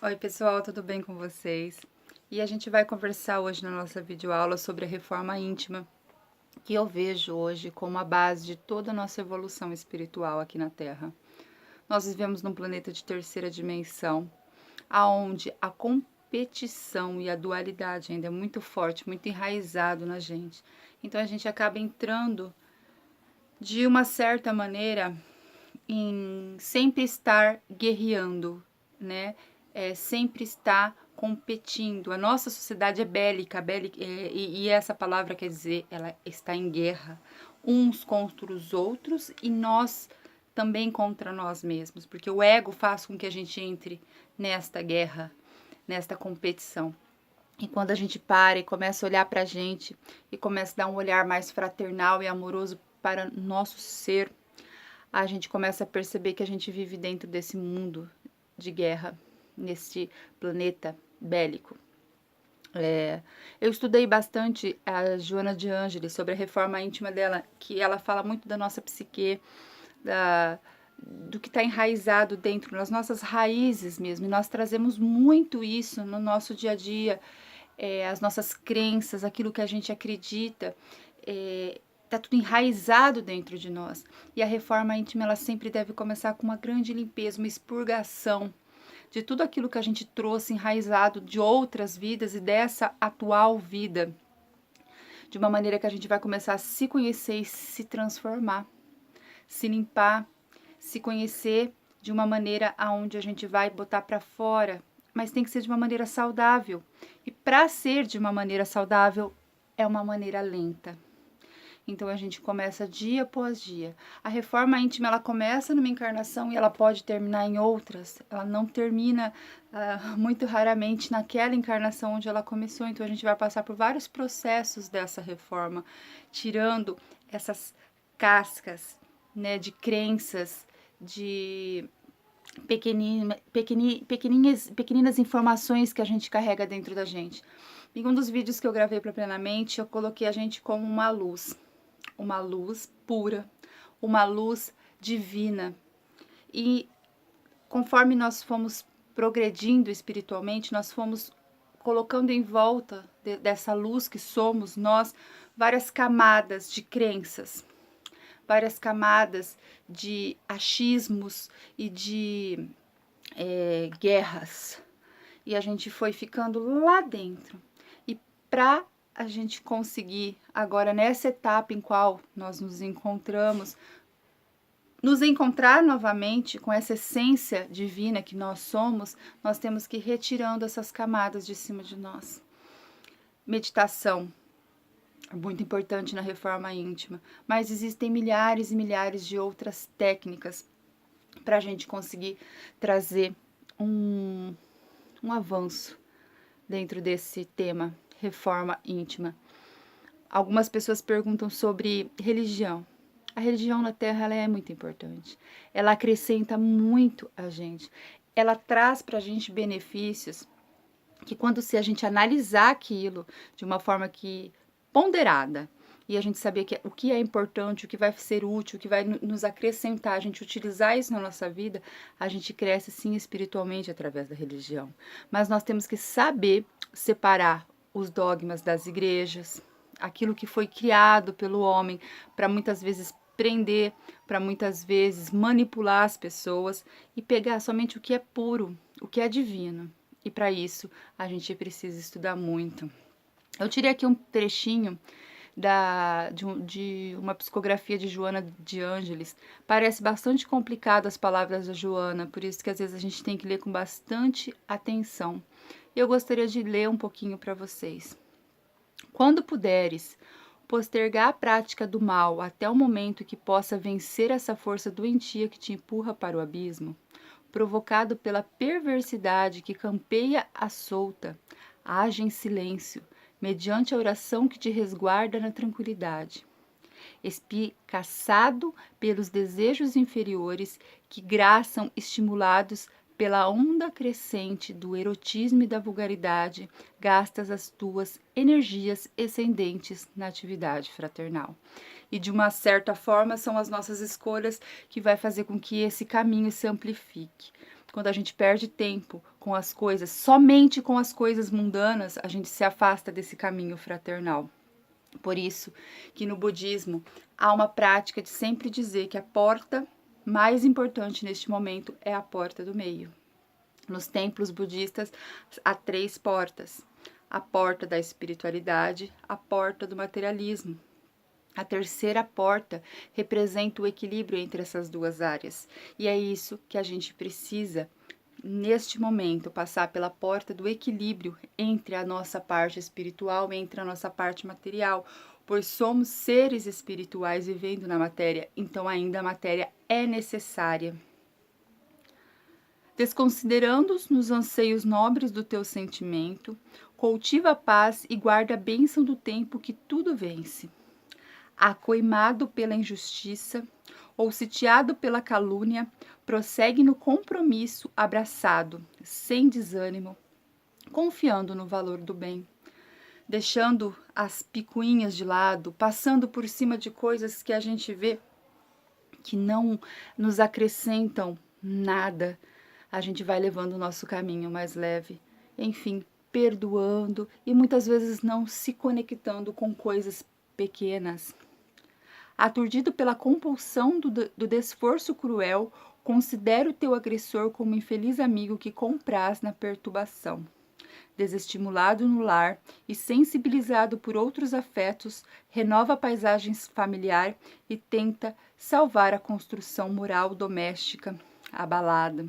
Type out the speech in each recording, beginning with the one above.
Oi pessoal, tudo bem com vocês? E a gente vai conversar hoje na nossa videoaula sobre a reforma íntima, que eu vejo hoje como a base de toda a nossa evolução espiritual aqui na Terra. Nós vivemos num planeta de terceira dimensão, aonde a competição e a dualidade ainda é muito forte, muito enraizado na gente. Então a gente acaba entrando de uma certa maneira em sempre estar guerreando, né? Sempre estar competindo. A nossa sociedade é bélica, e essa palavra quer dizer, ela está em guerra, uns contra os outros e nós também contra nós mesmos, porque o ego faz com que a gente entre nesta guerra, nesta competição. E quando a gente para e começa a olhar para a gente e começa a dar um olhar mais fraternal e amoroso para nosso ser, a gente começa a perceber que a gente vive dentro desse mundo de guerra, neste planeta bélico. Eu estudei bastante a Joana de Ângeles sobre a reforma íntima dela, que ela fala muito da nossa psique, do que está enraizado dentro, nas nossas raízes mesmo. E nós trazemos muito isso no nosso dia a dia, as nossas crenças, aquilo que a gente acredita. Está tudo enraizado dentro de nós. E a reforma íntima, ela sempre deve começar com uma grande limpeza, uma expurgação de tudo aquilo que a gente trouxe enraizado de outras vidas e dessa atual vida, de uma maneira que a gente vai começar a se conhecer e se transformar, se limpar, se conhecer de uma maneira aonde a gente vai botar para fora, mas tem que ser de uma maneira saudável. E para ser de uma maneira saudável é uma maneira lenta. Então a gente começa dia após dia. A reforma íntima, ela começa numa encarnação e ela pode terminar em outras. Ela não termina muito raramente naquela encarnação onde ela começou. Então a gente vai passar por vários processos dessa reforma, tirando essas cascas, né, de crenças, de pequeninas informações que a gente carrega dentro da gente. Em um dos vídeos que eu gravei para Plenamente, eu coloquei a gente como uma luz pura, uma luz divina. E conforme nós fomos progredindo espiritualmente, nós fomos colocando em volta dessa luz que somos nós várias camadas de crenças, várias camadas de achismos e de guerras. E a gente foi ficando lá dentro. E para a gente conseguir, agora nessa etapa em qual nós nos encontrar novamente com essa essência divina que nós somos, nós temos que ir retirando essas camadas de cima de nós. Meditação é muito importante na reforma íntima, mas existem milhares e milhares de outras técnicas para a gente conseguir trazer um avanço dentro desse tema, reforma íntima. Algumas pessoas perguntam sobre religião. A religião na Terra, ela é muito importante. Ela acrescenta muito a gente. Ela traz para a gente benefícios que se a gente analisar aquilo de uma forma ponderada, e a gente saber o que é importante, o que vai ser útil, o que vai nos acrescentar, a gente utilizar isso na nossa vida, a gente cresce sim espiritualmente através da religião. Mas nós temos que saber separar os dogmas das igrejas, aquilo que foi criado pelo homem para muitas vezes prender, para muitas vezes manipular as pessoas e pegar somente o que é puro, o que é divino. E para isso a gente precisa estudar muito. Eu tirei aqui um trechinho de uma psicografia de Joana de Ângeles. Parece bastante complicado as palavras da Joana, por isso que às vezes a gente tem que ler com bastante atenção. Eu gostaria de ler um pouquinho para vocês. Quando puderes, postergar a prática do mal até o momento que possa vencer essa força doentia que te empurra para o abismo, provocado pela perversidade que campeia à solta, age em silêncio, mediante a oração que te resguarda na tranquilidade. Espicaçado pelos desejos inferiores que graçam estimulados pela onda crescente do erotismo e da vulgaridade, gastas as tuas energias excedentes na atividade fraternal. E de uma certa forma são as nossas escolhas que vai fazer com que esse caminho se amplifique. Quando a gente perde tempo com as coisas, somente com as coisas mundanas, a gente se afasta desse caminho fraternal. Por isso que no budismo há uma prática de sempre dizer que a porta mais importante neste momento é a porta do meio. Nos templos budistas há 3 portas: a porta da espiritualidade, a porta do materialismo. A terceira porta representa o equilíbrio entre essas 2 áreas. E é isso que a gente precisa, neste momento, passar pela porta do equilíbrio entre a nossa parte espiritual e entre a nossa parte material, pois somos seres espirituais vivendo na matéria, então ainda a matéria é necessária. Desconsiderando-os nos anseios nobres do teu sentimento, cultiva a paz e guarda a bênção do tempo que tudo vence. Acoimado pela injustiça ou sitiado pela calúnia, prossegue no compromisso abraçado, sem desânimo, confiando no valor do bem, deixando as picuinhas de lado, passando por cima de coisas que a gente vê que não nos acrescentam nada. A gente vai levando o nosso caminho mais leve, enfim, perdoando e muitas vezes não se conectando com coisas pequenas. Aturdido pela compulsão do desforço cruel, considera o teu agressor como um infeliz amigo que compraz na perturbação. Desestimulado no lar e sensibilizado por outros afetos, renova a paisagem familiar e tenta salvar a construção moral doméstica abalada.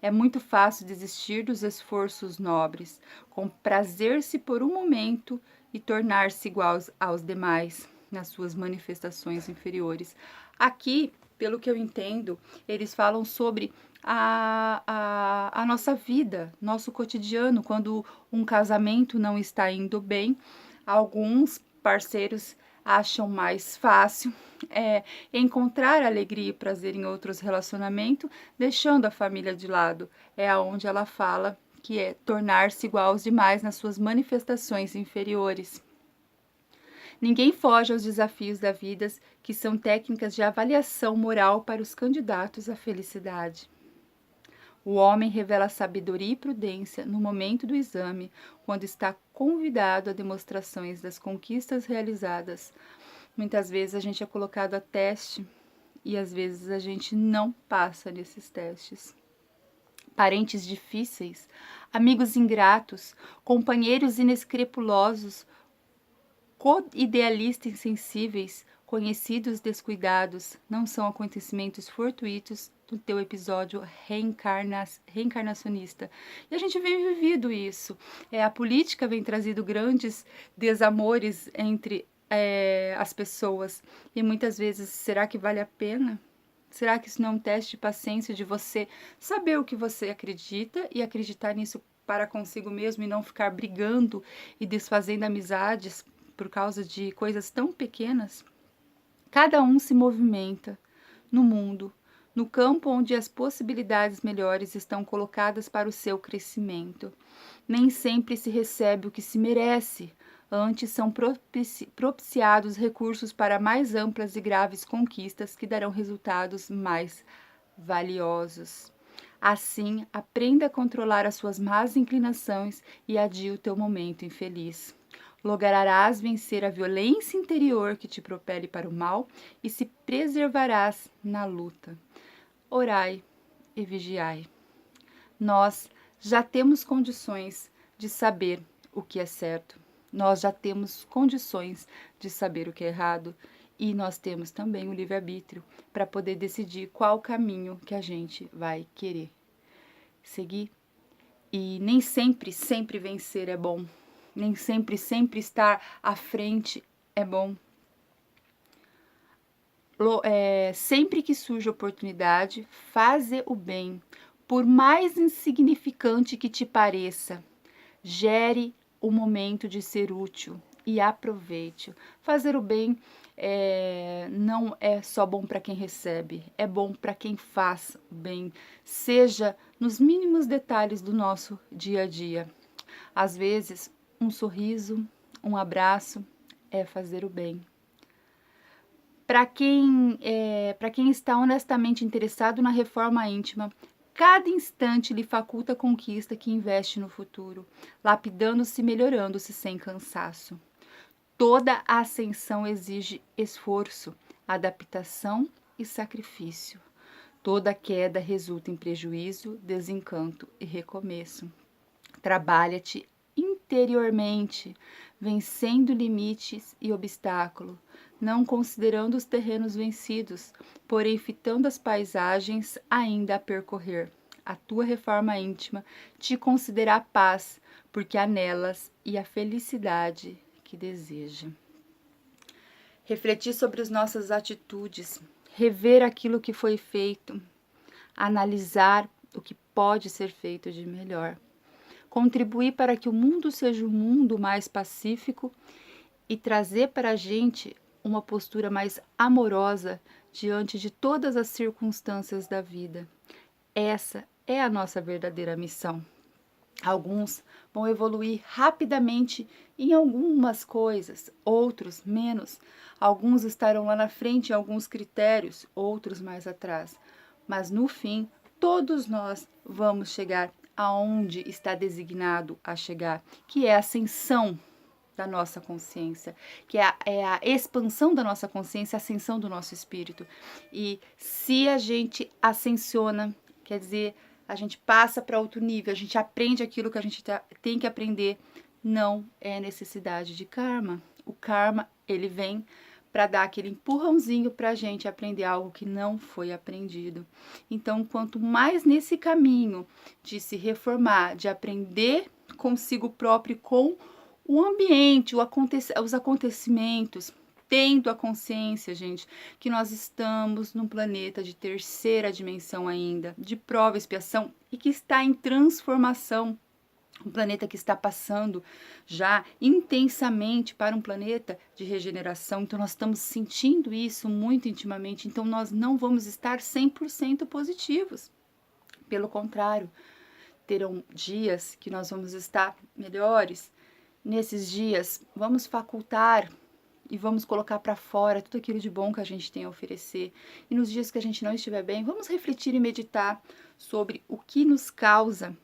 É muito fácil desistir dos esforços nobres, comprazer-se por um momento e tornar-se igual aos demais nas suas manifestações inferiores. Aqui, pelo que eu entendo, eles falam sobre a nossa vida, nosso cotidiano, quando um casamento não está indo bem, alguns parceiros acham mais fácil encontrar alegria e prazer em outros relacionamentos, deixando a família de lado. É aonde ela fala que é tornar-se igual aos demais nas suas manifestações inferiores. Ninguém foge aos desafios da vida, que são técnicas de avaliação moral para os candidatos à felicidade. O homem revela sabedoria e prudência no momento do exame, quando está convidado a demonstrações das conquistas realizadas. Muitas vezes a gente é colocado a teste e às vezes a gente não passa nesses testes. Parentes difíceis, amigos ingratos, companheiros inescrupulosos, co-idealistas insensíveis, conhecidos descuidados, não são acontecimentos fortuitos do teu episódio reencarnacionista. E a gente vem vivido isso. A política vem trazendo grandes desamores entre as pessoas. E muitas vezes, será que vale a pena? Será que isso não é um teste de paciência de você saber o que você acredita e acreditar nisso para consigo mesmo e não ficar brigando e desfazendo amizades por causa de coisas tão pequenas? Cada um se movimenta no mundo, no campo onde as possibilidades melhores estão colocadas para o seu crescimento. Nem sempre se recebe o que se merece, antes são propiciados recursos para mais amplas e graves conquistas que darão resultados mais valiosos. Assim, aprenda a controlar as suas más inclinações e adie o teu momento infeliz. Lograrás vencer a violência interior que te propele para o mal e se preservarás na luta. Orai e vigiai. Nós já temos condições de saber o que é certo. Nós já temos condições de saber o que é errado. E nós temos também o livre-arbítrio para poder decidir qual caminho que a gente vai querer seguir. E nem sempre vencer é bom. Nem sempre estar à frente é bom. Sempre que surge oportunidade, faze o bem, por mais insignificante que te pareça. Gere o momento de ser útil e aproveite. Fazer o bem não é só bom para quem recebe, é bom para quem faz o bem, seja nos mínimos detalhes do nosso dia a dia. Às vezes, um sorriso, um abraço é fazer o bem. Para quem está honestamente interessado na reforma íntima, cada instante lhe faculta a conquista que investe no futuro, lapidando-se e melhorando-se sem cansaço. Toda a ascensão exige esforço, adaptação e sacrifício. Toda queda resulta em prejuízo, desencanto e recomeço. Trabalha-te interiormente, vencendo limites e obstáculos, não considerando os terrenos vencidos, porém fitando as paisagens ainda a percorrer. A tua reforma íntima te concederá a paz, porque há nelas e a felicidade que deseja. Refletir sobre as nossas atitudes, rever aquilo que foi feito, analisar o que pode ser feito de melhor. Contribuir para que o mundo seja um mundo mais pacífico e trazer para a gente uma postura mais amorosa diante de todas as circunstâncias da vida. Essa é a nossa verdadeira missão. Alguns vão evoluir rapidamente em algumas coisas, outros menos. Alguns estarão lá na frente em alguns critérios, outros mais atrás. Mas no fim, todos nós vamos chegar aonde está designado a chegar, que é a ascensão da nossa consciência, que é a expansão da nossa consciência, a ascensão do nosso espírito. E se a gente ascensiona, quer dizer, a gente passa para outro nível, a gente aprende aquilo que a gente tem que aprender, não é necessidade de karma. O karma, ele vem para dar aquele empurrãozinho para a gente aprender algo que não foi aprendido. Então, quanto mais nesse caminho de se reformar, de aprender consigo próprio, com o ambiente, os acontecimentos, tendo a consciência, gente, que nós estamos num planeta de terceira dimensão ainda, de prova e expiação, e que está em transformação. Um planeta que está passando já intensamente para um planeta de regeneração. Então, nós estamos sentindo isso muito intimamente. Então, nós não vamos estar 100% positivos. Pelo contrário, terão dias que nós vamos estar melhores. Nesses dias, vamos facultar e vamos colocar para fora tudo aquilo de bom que a gente tem a oferecer. E nos dias que a gente não estiver bem, vamos refletir e meditar sobre o que nos causa,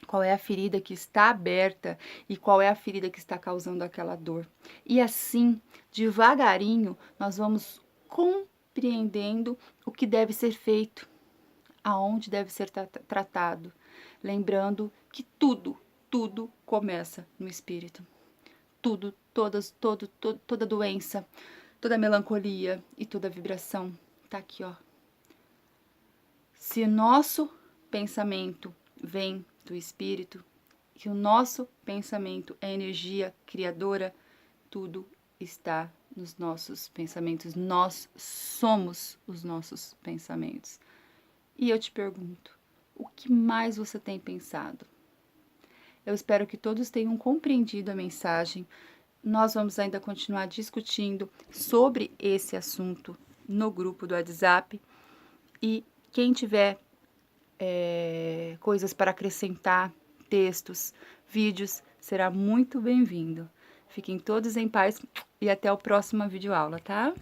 qual é a ferida que está aberta e qual é a ferida que está causando aquela dor. E assim, devagarinho, nós vamos compreendendo o que deve ser feito, aonde deve ser tratado. Lembrando que tudo começa no espírito. Toda doença, toda melancolia e toda vibração tá aqui, ó. Se o nosso pensamento vem do espírito, que o nosso pensamento é energia criadora, tudo está nos nossos pensamentos. Nós somos os nossos pensamentos. E eu te pergunto, o que mais você tem pensado? Eu espero que todos tenham compreendido a mensagem. Nós vamos ainda continuar discutindo sobre esse assunto no grupo do WhatsApp. E quem tiver coisas para acrescentar, textos, vídeos, será muito bem-vindo. Fiquem todos em paz e até a próxima videoaula, tá?